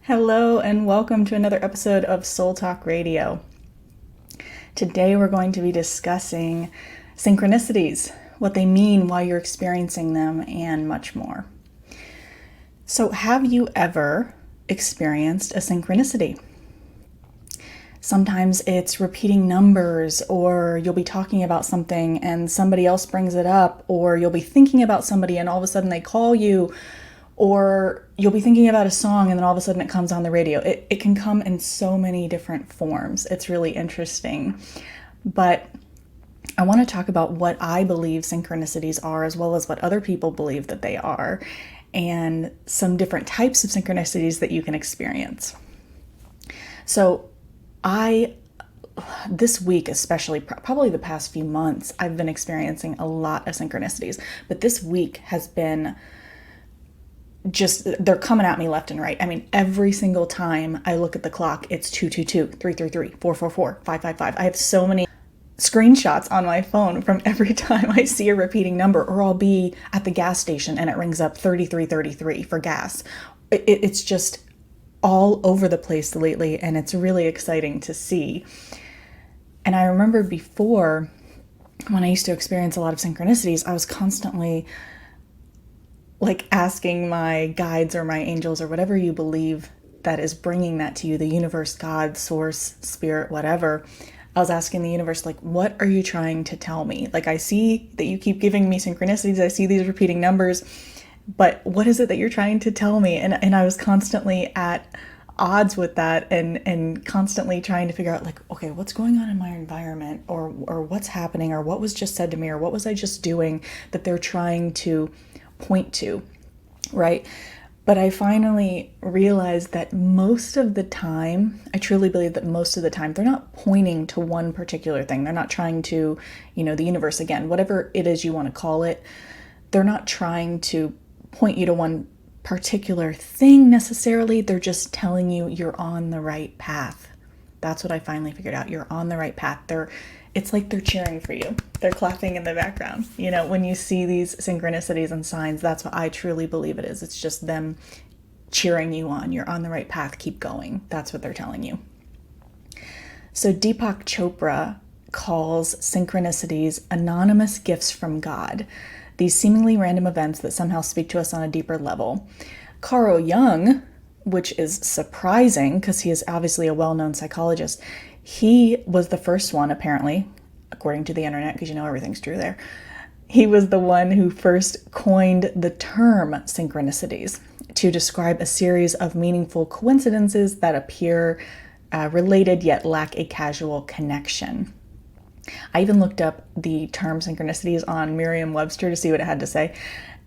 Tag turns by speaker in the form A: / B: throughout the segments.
A: Hello, and welcome to another episode of Soul Talk Radio. Today, we're going to be discussing synchronicities, what they mean, why you're experiencing them, and much more. So, have you ever experienced a synchronicity? Sometimes it's repeating numbers, or you'll be talking about something and somebody else brings it up, or you'll be thinking about somebody and all of a sudden they call you, or you'll be thinking about a song and then all of a sudden it comes on the radio. It can come in so many different forms. It's really interesting. But I want to talk about what I believe synchronicities are, as well as what other people believe that they are, and some different types of synchronicities that you can experience. So this week especially, probably the past few months, I've been experiencing a lot of synchronicities. But this week has been they're coming at me left and right. I mean, every single time I look at the clock, it's 222, 333, 444, 555. I have so many screenshots on my phone from every time I see a repeating number, or I'll be at the gas station and it rings up 3333 for gas. It's just all over the place lately, and it's really exciting to see. And I remember before, when I used to experience a lot of synchronicities, I was constantly asking my guides or my angels or whatever you believe that is bringing that to you, the universe, God, source, spirit, whatever. I was asking the universe, what are you trying to tell me? I see that you keep giving me synchronicities. I see these repeating numbers, but what is it that you're trying to tell me? And I was constantly at odds with that and constantly trying to figure out okay, what's going on in my environment, or what's happening, or what was just said to me, or what was I just doing that they're trying to point to, right? But I finally realized that most of the time, I truly believe that most of the time, they're not pointing to one particular thing. They're not trying to, the universe, again, whatever it is you want to call it, they're not trying to point you to one particular thing necessarily. They're just telling you you're on the right path. That's what I finally figured out. You're on the right path. It's like they're cheering for you. They're clapping in the background. When you see these synchronicities and signs, that's what I truly believe it is. It's just them cheering you on. You're on the right path. Keep going. That's what they're telling you. So Deepak Chopra calls synchronicities anonymous gifts from God, these seemingly random events that somehow speak to us on a deeper level. Carl Jung, which is surprising because he is obviously a well-known psychologist, he was the first one, apparently, according to the internet, because everything's true there. He was the one who first coined the term synchronicities to describe a series of meaningful coincidences that appear related yet lack a casual connection. I even looked up the term synchronicities on Merriam-Webster to see what it had to say,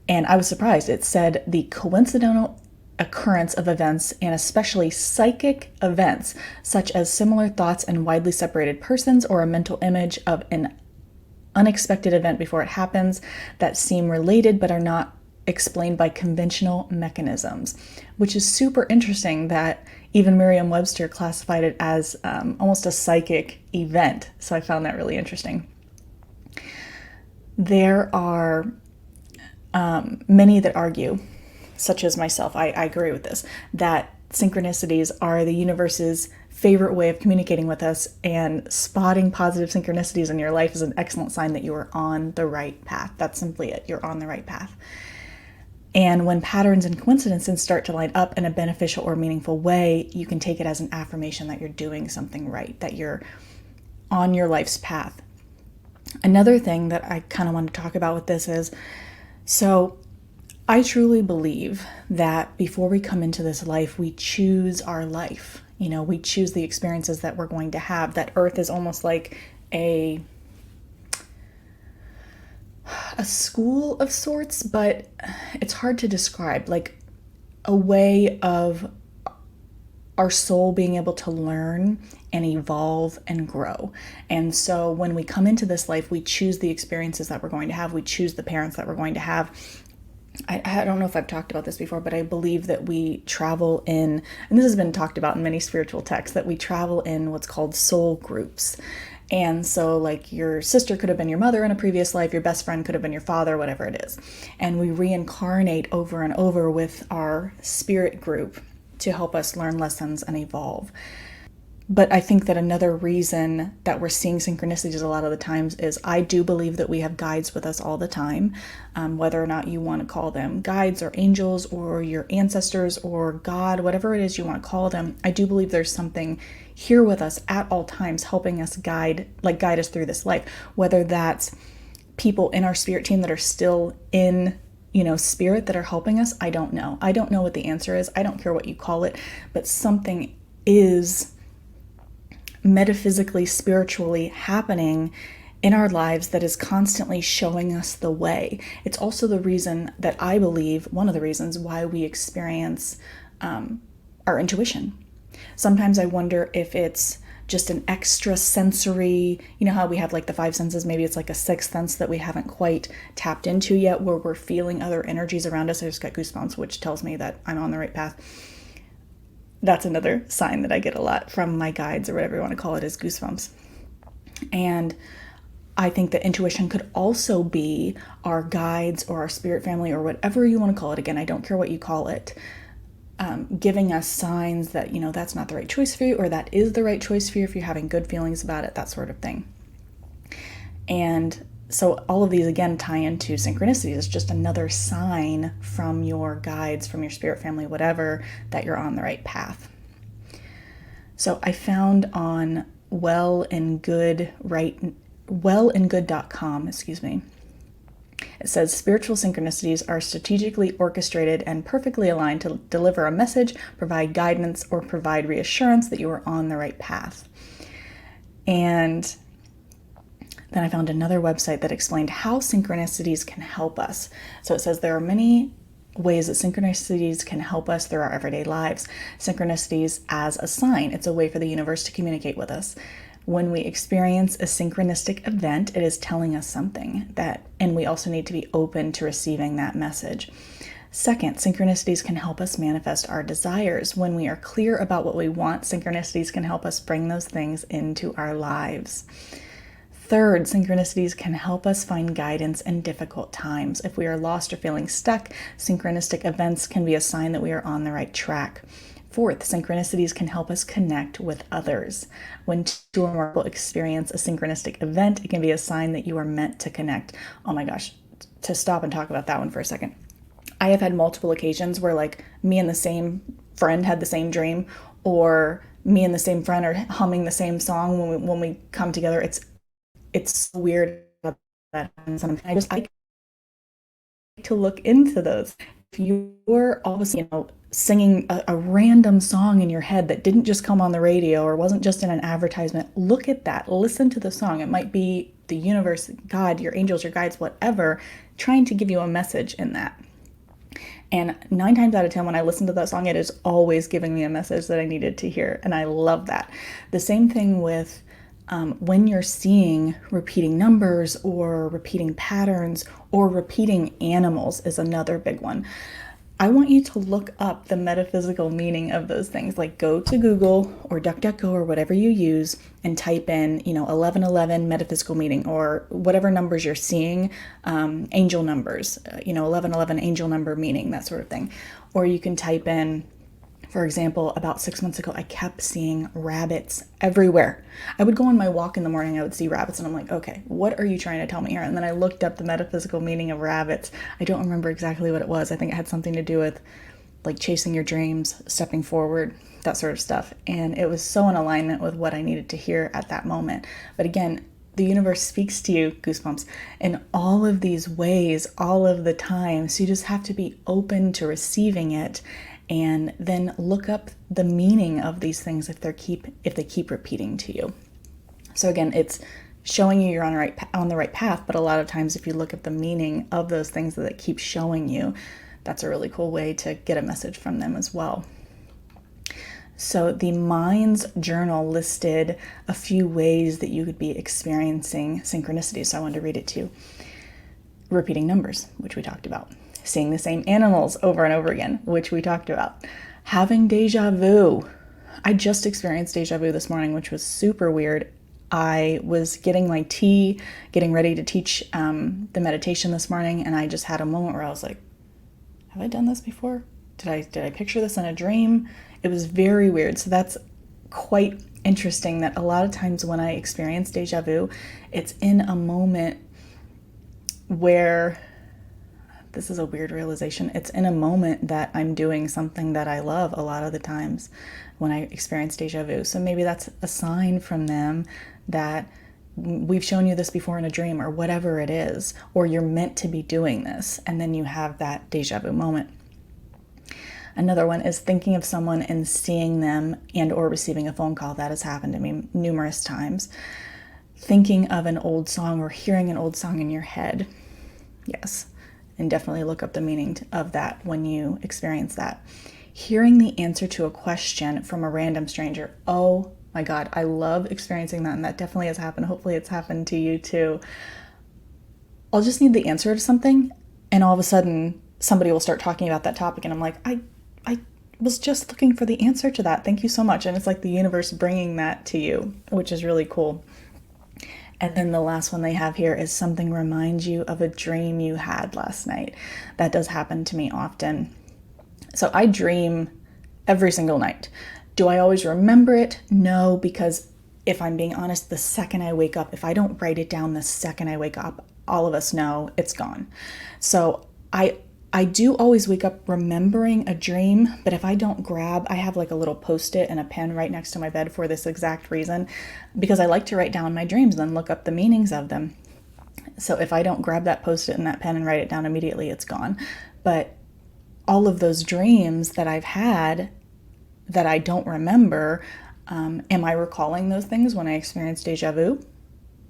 A: and I was surprised. It said the coincidental occurrence of events, and especially psychic events, such as similar thoughts in widely separated persons, or a mental image of an unexpected event before it happens that seem related but are not explained by conventional mechanisms, which is super interesting that even Merriam-Webster classified it as almost a psychic event. So I found that really interesting. There are many that argue, such as myself, I agree with this, that synchronicities are the universe's favorite way of communicating with us, and spotting positive synchronicities in your life is an excellent sign that you are on the right path. That's simply it. You're on the right path. And when patterns and coincidences start to line up in a beneficial or meaningful way, you can take it as an affirmation that you're doing something right, that you're on your life's path. Another thing that I kind of want to talk about with this is, I truly believe that before we come into this life, we choose our life. We choose the experiences that we're going to have. That earth is almost like a school of sorts, but it's hard to describe, a way of our soul being able to learn and evolve and grow. And so when we come into this life, we choose the experiences that we're going to have. We choose the parents that we're going to have. I don't know if I've talked about this before, but I believe that we travel in, and this has been talked about in many spiritual texts, that we travel in what's called soul groups. And so your sister could have been your mother in a previous life, your best friend could have been your father, whatever it is. And we reincarnate over and over with our spirit group to help us learn lessons and evolve. But I think that another reason that we're seeing synchronicities a lot of the times is I do believe that we have guides with us all the time, whether or not you want to call them guides or angels or your ancestors or God, whatever it is you want to call them. I do believe there's something here with us at all times helping us guide us through this life, whether that's people in our spirit team that are still in spirit that are helping us. I don't know. I don't know what the answer is. I don't care what you call it, but something is metaphysically, spiritually happening in our lives that is constantly showing us the way. It's also the reason that I believe, one of the reasons why we experience our intuition. Sometimes I wonder if it's just an extra sensory, how we have like the five senses, maybe it's like a sixth sense that we haven't quite tapped into yet, where we're feeling other energies around us. I just got goosebumps, which tells me that I'm on the right path. That's another sign that I get a lot from my guides, or whatever you want to call it, is goosebumps. And I think that intuition could also be our guides or our spirit family or whatever you want to call it. Again, I don't care what you call it, giving us signs that, that's not the right choice for you, or that is the right choice for you if you're having good feelings about it, that sort of thing. And so all of these, again, tie into synchronicities. It's just another sign from your guides, from your spirit family, whatever, that you're on the right path. So I found on wellandgood.com, it says spiritual synchronicities are strategically orchestrated and perfectly aligned to deliver a message, provide guidance, or provide reassurance that you are on the right path. And then I found another website that explained how synchronicities can help us. So it says there are many ways that synchronicities can help us through our everyday lives. Synchronicities as a sign. It's a way for the universe to communicate with us. When we experience a synchronistic event, it is telling us something, and we also need to be open to receiving that message. Second, synchronicities can help us manifest our desires. When we are clear about what we want, synchronicities can help us bring those things into our lives. Third, synchronicities can help us find guidance in difficult times. If we are lost or feeling stuck, synchronistic events can be a sign that we are on the right track. Fourth, synchronicities can help us connect with others. When two or more people experience a synchronistic event, it can be a sign that you are meant to connect. Oh my gosh, to stop and talk about that one for a second. I have had multiple occasions where like me and the same friend had the same dream, or me and the same friend are humming the same song when we come together. It's so weird that sometimes I like to look into those. If you're all of a sudden, singing a random song in your head that didn't just come on the radio or wasn't just in an advertisement, look at that. Listen to the song. It might be the universe, God, your angels, your guides, whatever, trying to give you a message in that. And 9 times out of 10, when I listen to that song, it is always giving me a message that I needed to hear. And I love that. The same thing with when you're seeing repeating numbers or repeating patterns or repeating animals is another big one. I want you to look up the metaphysical meaning of those things. Like go to Google or DuckDuckGo or whatever you use and type in, 1111 metaphysical meaning, or whatever numbers you're seeing, angel numbers, 1111 angel number meaning, that sort of thing. Or you can type in, for example, about 6 months ago, I kept seeing rabbits everywhere. I would go on my walk in the morning, I would see rabbits, and I'm like, okay, what are you trying to tell me here? And then I looked up the metaphysical meaning of rabbits. I don't remember exactly what it was. I think it had something to do with like chasing your dreams, stepping forward, that sort of stuff. And it was so in alignment with what I needed to hear at that moment. But again, the universe speaks to you, goosebumps, in all of these ways, all of the time. So you just have to be open to receiving it, and then look up the meaning of these things if they keep repeating to you. So again, it's showing you you're on the right path, but a lot of times if you look at the meaning of those things that it keeps showing you, that's a really cool way to get a message from them as well. So the Mind's Journal listed a few ways that you could be experiencing synchronicity, so I wanted to read it to you. Repeating numbers, which we talked about. Seeing the same animals over and over again, which we talked about. Having deja vu. I just experienced deja vu this morning, which was super weird. I was getting my tea, getting ready to teach the meditation this morning, and I just had a moment where I was like, have I done this before? did I picture this in a dream? It was very weird. So that's quite interesting that a lot of times when I experience deja vu, it's in a moment where, this is a weird realization, it's in a moment that I'm doing something that I love a lot of the times when I experience deja vu. So maybe that's a sign from them that we've shown you this before in a dream, or whatever it is, or you're meant to be doing this, and then you have that deja vu moment. Another one is thinking of someone and seeing them and or receiving a phone call. That has happened to me numerous times. Thinking of an old song or hearing an old song in your head. Yes, and definitely look up the meaning of that when you experience that. Hearing the answer to a question from a random stranger. Oh my God, I love experiencing that, and that definitely has happened. Hopefully it's happened to you too. I'll just need the answer to something, and all of a sudden somebody will start talking about that topic, and I'm like, I was just looking for the answer to that. Thank you so much. And it's like the universe bringing that to you, which is really cool. And then the last one they have here is something reminds you of a dream you had last night. That does happen to me often. So I dream every single night. Do I always remember it? No, because if I'm being honest, the second I wake up, if I don't write it down the second I wake up, all of us know it's gone. So I do always wake up remembering a dream, but if I don't grab, I have like a little Post-it and a pen right next to my bed for this exact reason, because I like to write down my dreams and then look up the meanings of them. So if I don't grab that Post-it and that pen and write it down immediately, it's gone. But all of those dreams that I've had that I don't remember, am I recalling those things when I experience deja vu,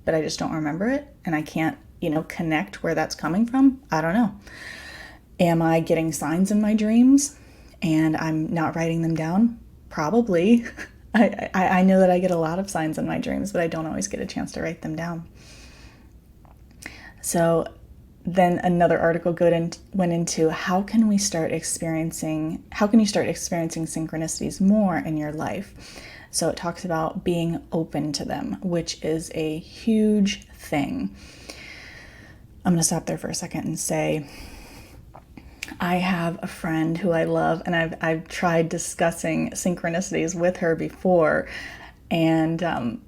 A: but I just don't remember it and I can't, connect where that's coming from? I don't know. Am I getting signs in my dreams and I'm not writing them down? Probably. I know that I get a lot of signs in my dreams, but I don't always get a chance to write them down. So then another article went into how can you start experiencing synchronicities more in your life? So it talks about being open to them, which is a huge thing. I'm going to stop there for a second and say, I have a friend who I love, and I've tried discussing synchronicities with her before, and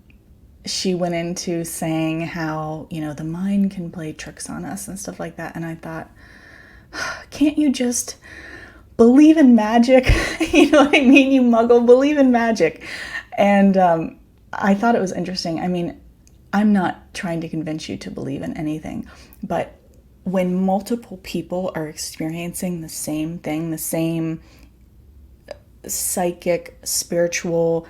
A: she went into saying how, the mind can play tricks on us and stuff like that, and I thought, can't you just believe in magic? You know what I mean? You muggle, believe in magic. And I thought it was interesting. I mean, I'm not trying to convince you to believe in anything, but when multiple people are experiencing the same thing, the same psychic, spiritual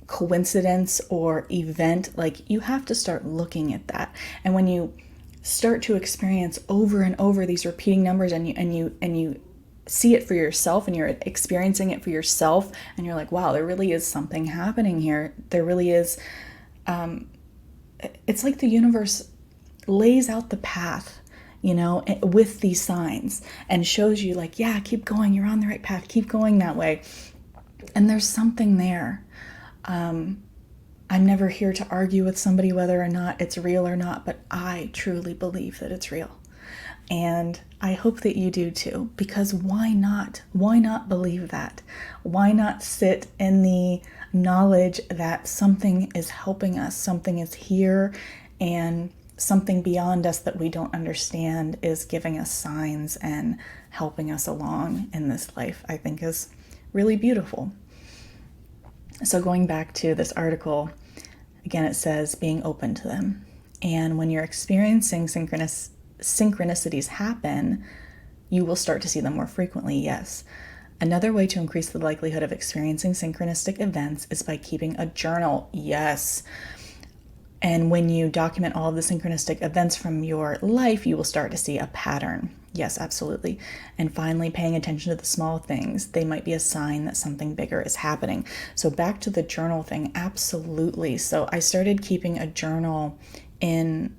A: coincidence or event, like you have to start looking at that. And when you start to experience over and over these repeating numbers, and you see it for yourself, and you're experiencing it for yourself, and you're like, wow, there really is something happening here. There really is. It's like the universe lays out the path, with these signs, and shows you like, yeah, keep going, you're on the right path, keep going that way. And there's something there. I'm never here to argue with somebody whether or not it's real or not, but I truly believe that it's real. And I hope that you do too, because why not? Why not believe that? Why not sit in the knowledge that something is helping us, something is here, and something beyond us that we don't understand is giving us signs and helping us along in this life, I think is really beautiful. So going back to this article, again, it says being open to them. And when you're experiencing synchronicities happen, you will start to see them more frequently, yes. Another way to increase the likelihood of experiencing synchronistic events is by keeping a journal, yes. And when you document all of the synchronistic events from your life, you will start to see a pattern. Yes, absolutely. And finally, paying attention to the small things. They might be a sign that something bigger is happening. So back to the journal thing, absolutely. So I started keeping a journal in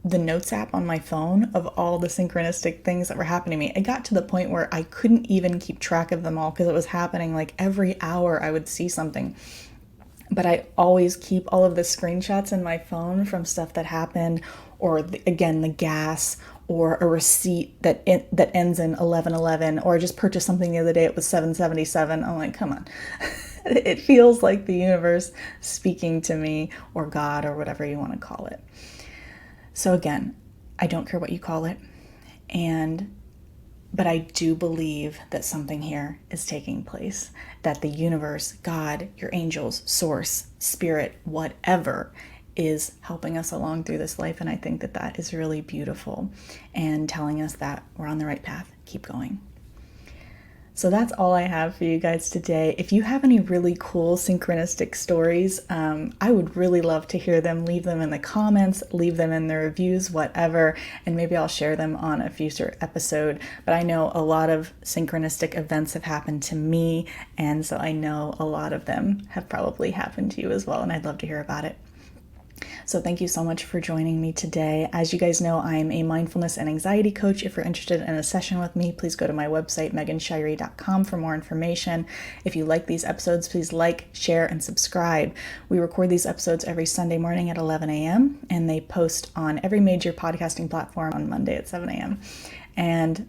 A: the notes app on my phone of all the synchronistic things that were happening to me. It got to the point where I couldn't even keep track of them all because it was happening like every hour I would see something. But I always keep all of the screenshots in my phone from stuff that happened, or again, the gas, or a receipt that ends in 1111, or I just purchased something the other day, it was 777. I'm like, come on. It feels like the universe speaking to me, or God, or whatever you want to call it. So again, I don't care what you call it, but I do believe that something here is taking place, that the universe, God, your angels, source, spirit, whatever, is helping us along through this life. And I think that that is really beautiful and telling us that we're on the right path. Keep going. So that's all I have for you guys today. If you have any really cool synchronistic stories, I would really love to hear them. Leave them in the comments, leave them in the reviews, whatever, and maybe I'll share them on a future episode. But I know a lot of synchronistic events have happened to me, and so I know a lot of them have probably happened to you as well, and I'd love to hear about it. So thank you so much for joining me today. As you guys know, I am a mindfulness and anxiety coach. If you're interested in a session with me, please go to my website, meganshirey.com, for more information. If you like these episodes, please like, share, and subscribe. We record these episodes every Sunday morning at 11 a.m. and they post on every major podcasting platform on Monday at 7 a.m. And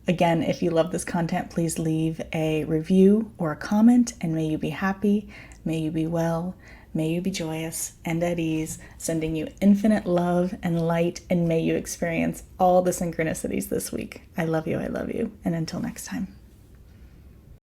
A: again, if you love this content, please leave a review or a comment, and may you be happy, may you be well, may you be joyous and at ease, sending you infinite love and light, and may you experience all the synchronicities this week. I love you, and until next time.